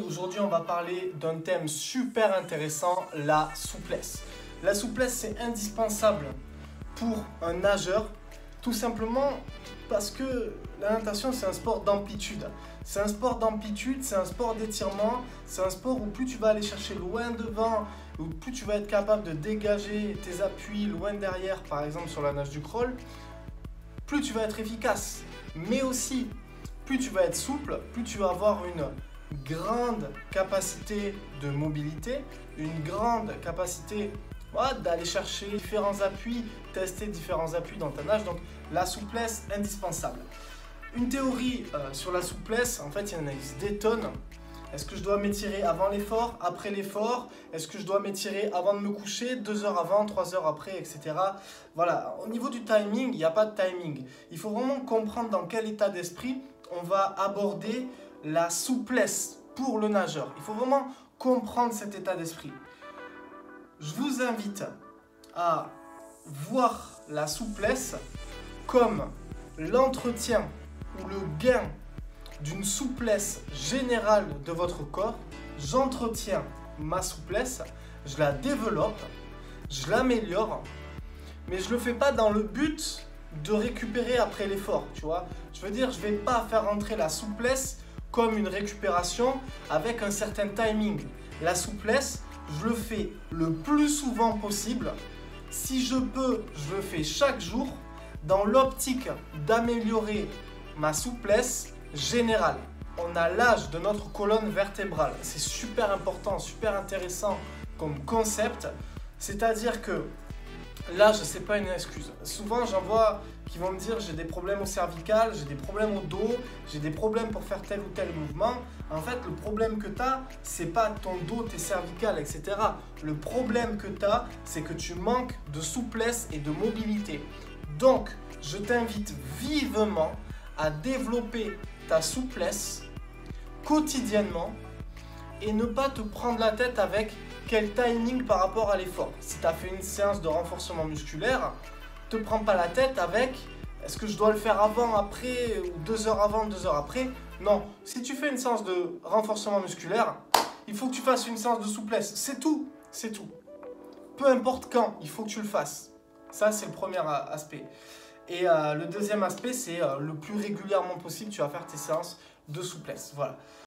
Aujourd'hui, on va parler d'un thème super intéressant, la souplesse. La souplesse, c'est indispensable pour un nageur, tout simplement parce que la natation, c'est un sport d'amplitude. C'est un sport d'amplitude, c'est un sport d'étirement, c'est un sport où plus tu vas aller chercher loin devant, où plus tu vas être capable de dégager tes appuis loin derrière, par exemple sur la nage du crawl, plus tu vas être efficace. Mais aussi, plus tu vas être souple, plus tu vas avoir une grande capacité de mobilité, une grande capacité d'aller chercher différents appuis, tester différents appuis dans ta nage. Donc la souplesse indispensable. Une théorie sur la souplesse, en fait il y en existe des tonnes. Est-ce que je dois m'étirer avant l'effort, après l'effort? Est-ce que je dois m'étirer avant de me coucher, 2 heures avant, 3 heures après, etc. Voilà, au niveau du timing, il n'y a pas de timing. Il faut vraiment comprendre dans quel état d'esprit on va aborder la souplesse pour le nageur. Il faut vraiment comprendre cet état d'esprit. Je vous invite à voir la souplesse comme l'entretien ou le gain d'une souplesse générale de votre corps. J'entretiens ma souplesse, je la développe, je l'améliore, mais je ne le fais pas dans le but de récupérer après l'effort, tu vois. Je veux dire, je ne vais pas faire rentrer la souplesse comme une récupération avec un certain timing. La souplesse, je le fais le plus souvent possible. Si je peux, je le fais chaque jour dans l'optique d'améliorer ma souplesse générale. On a l'âge de notre colonne vertébrale. C'est super important, super intéressant comme concept. C'est-à-dire que l'âge, ce n'est pas une excuse. Souvent, j'en vois qui vont me dire j'ai des problèmes au cervical, j'ai des problèmes au dos, j'ai des problèmes pour faire tel ou tel mouvement. En fait, le problème que tu as, c'est pas ton dos, tes cervicales, etc. Le problème que tu as, c'est que tu manques de souplesse et de mobilité. Donc, je t'invite vivement à développer ta souplesse quotidiennement et ne pas te prendre la tête avec quel timing par rapport à l'effort. Si tu as fait une séance de renforcement musculaire, ne te prends pas la tête avec est-ce que je dois le faire avant, après, ou 2 heures avant, 2 heures après. Non, si tu fais une séance de renforcement musculaire, il faut que tu fasses une séance de souplesse. C'est tout, c'est tout. Peu importe quand, il faut que tu le fasses. Ça, c'est le premier aspect. Et le deuxième aspect, c'est le plus régulièrement possible, tu vas faire tes séances de souplesse. Voilà.